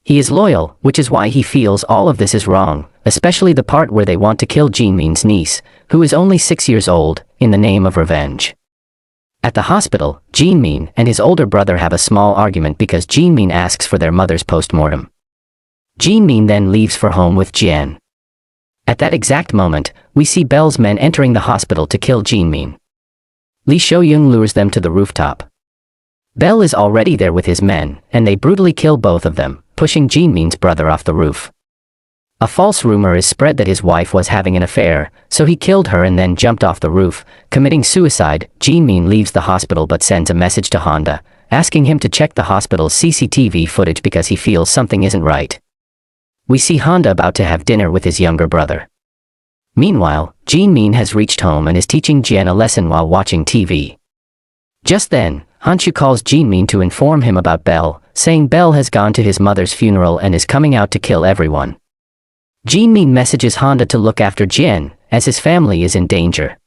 He is loyal, which is why he feels all of this is wrong, especially the part where they want to kill Jinman's niece, who is only 6 years old, in the name of revenge. At the hospital, Jinman and his older brother have a small argument because Jinman asks for their mother's postmortem. Jinman then leaves for home with Jian. At that exact moment, we see Belle's men entering the hospital to kill Jinman. Lee Shoyoung lures them to the rooftop. Belle is already there with his men, and they brutally kill both of them, pushing Jinman's brother off the roof. A false rumor is spread that his wife was having an affair, so he killed her and then jumped off the roof, committing suicide. Jinman leaves the hospital but sends a message to Honda, asking him to check the hospital's CCTV footage because he feels something isn't right. We see Honda about to have dinner with his younger brother. Meanwhile, Jinman has reached home and is teaching Jian a lesson while watching TV. Just then, Hanshu calls Jinman to inform him about Belle, saying Belle has gone to his mother's funeral and is coming out to kill everyone. Jinman messages Honda to look after Jian, as his family is in danger.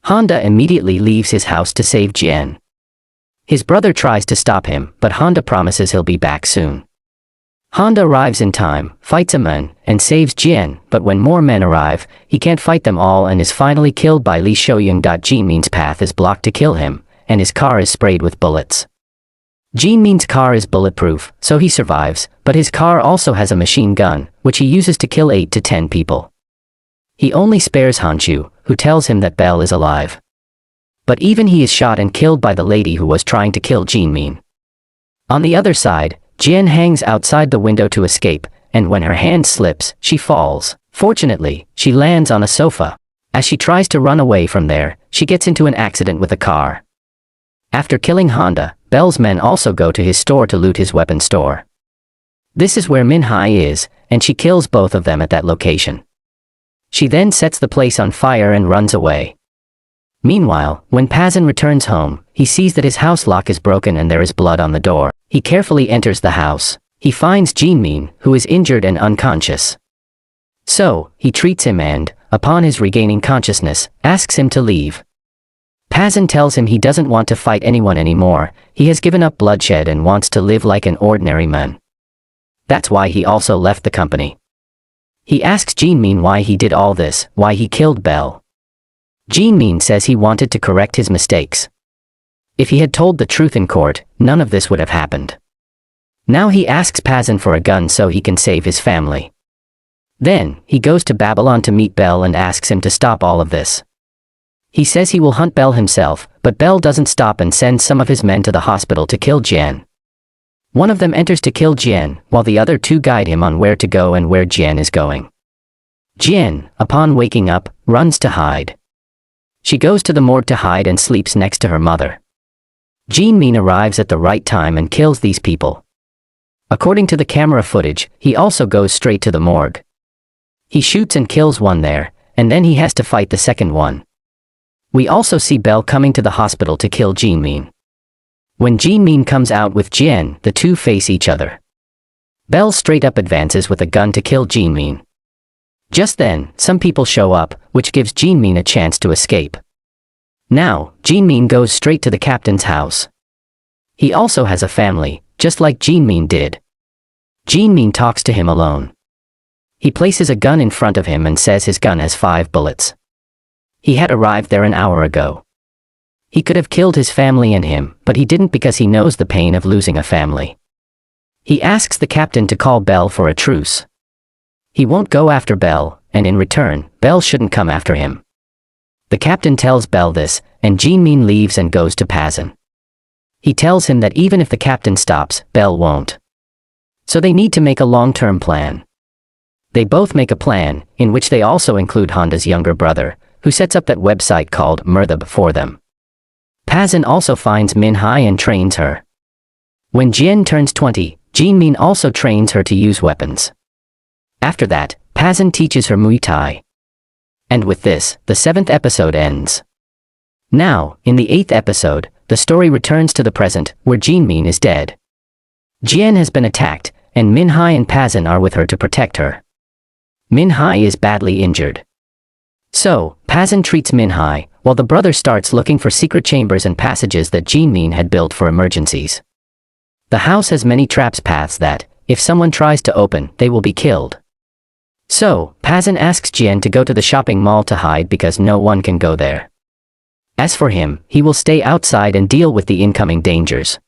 Honda immediately leaves his house to save Jian. His brother tries to stop him, but Honda promises he'll be back soon. Honda arrives in time, fights a man, and saves Jian, but when more men arrive, he can't fight them all and is finally killed by Lee Shoyoung. Jinman's path is blocked to kill him, and his car is sprayed with bullets. Jinman's car is bulletproof, so he survives, but his car also has a machine gun, which he uses to kill 8 to 10 people. He only spares Hanshu, who tells him that Belle is alive. But even he is shot and killed by the lady who was trying to kill Jinman. On the other side, Jian hangs outside the window to escape, and when her hand slips, she falls. Fortunately, she lands on a sofa. As she tries to run away from there, she gets into an accident with a car. After killing Honda, Belle's men also go to his store to loot his weapon store. This is where Min-hye is, and she kills both of them at that location. She then sets the place on fire and runs away. Meanwhile, when Pasin returns home, he sees that his house lock is broken and there is blood on the door. He carefully enters the house. He finds Jinman, who is injured and unconscious. So, he treats him and, upon his regaining consciousness, asks him to leave. Pasin tells him he doesn't want to fight anyone anymore, he has given up bloodshed and wants to live like an ordinary man. That's why he also left the company. He asks Jinman why he did all this, why he killed Belle. Jinman says he wanted to correct his mistakes. If he had told the truth in court, none of this would have happened. Now he asks Pasin for a gun so he can save his family. Then, he goes to Babylon to meet Belle and asks him to stop all of this. He says he will hunt Belle himself, but Belle doesn't stop and sends some of his men to the hospital to kill Jian. One of them enters to kill Jian, while the other two guide him on where to go and where Jian is going. Jian, upon waking up, runs to hide. She goes to the morgue to hide and sleeps next to her mother. Jinman arrives at the right time and kills these people. According to the camera footage, he also goes straight to the morgue. He shoots and kills one there, and then he has to fight the second one. We also see Belle coming to the hospital to kill Jinman. When Jinman comes out with Jian, the two face each other. Belle straight up advances with a gun to kill Jinman. Just then, some people show up, which gives Jinman a chance to escape. Now, Jinman goes straight to the captain's house. He also has a family, just like Jinman did. Jinman talks to him alone. He places a gun in front of him and says his gun has 5 bullets. He had arrived there an hour ago. He could have killed his family and him, but he didn't because he knows the pain of losing a family. He asks the captain to call Belle for a truce. He won't go after Belle, and in return, Belle shouldn't come after him. The captain tells Belle this, and Jinman leaves and goes to Pasin. He tells him that even if the captain stops, Belle won't. So they need to make a long-term plan. They both make a plan, in which they also include Honda's younger brother, who sets up that website called Merthab for them. Pasin also finds Min-hye and trains her. When Jian turns 20, Jinman also trains her to use weapons. After that, Pasin teaches her Muay Thai. And with this, the 7th episode ends. Now, in the 8th episode, the story returns to the present, where Jinman is dead. Jian has been attacked, and Min-hye and Pasin are with her to protect her. Min-hye is badly injured. So, Pasin treats Min-hye, while the brother starts looking for secret chambers and passages that Jinman had built for emergencies. The house has many traps paths that, if someone tries to open, they will be killed. So, Pasin asks Jian to go to the shopping mall to hide because no one can go there. As for him, he will stay outside and deal with the incoming dangers.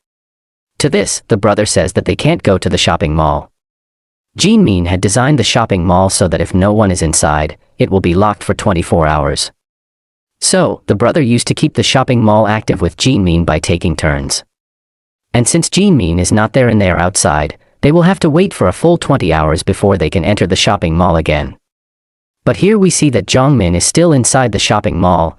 To this, the brother says that they can't go to the shopping mall. Jinman had designed the shopping mall so that if no one is inside, it will be locked for 24 hours. So, the brother used to keep the shopping mall active with Jinman by taking turns. And since Jinman is not there and they are outside, they will have to wait for a full 20 hours before they can enter the shopping mall again. But here we see that Jeong Min is still inside the shopping mall,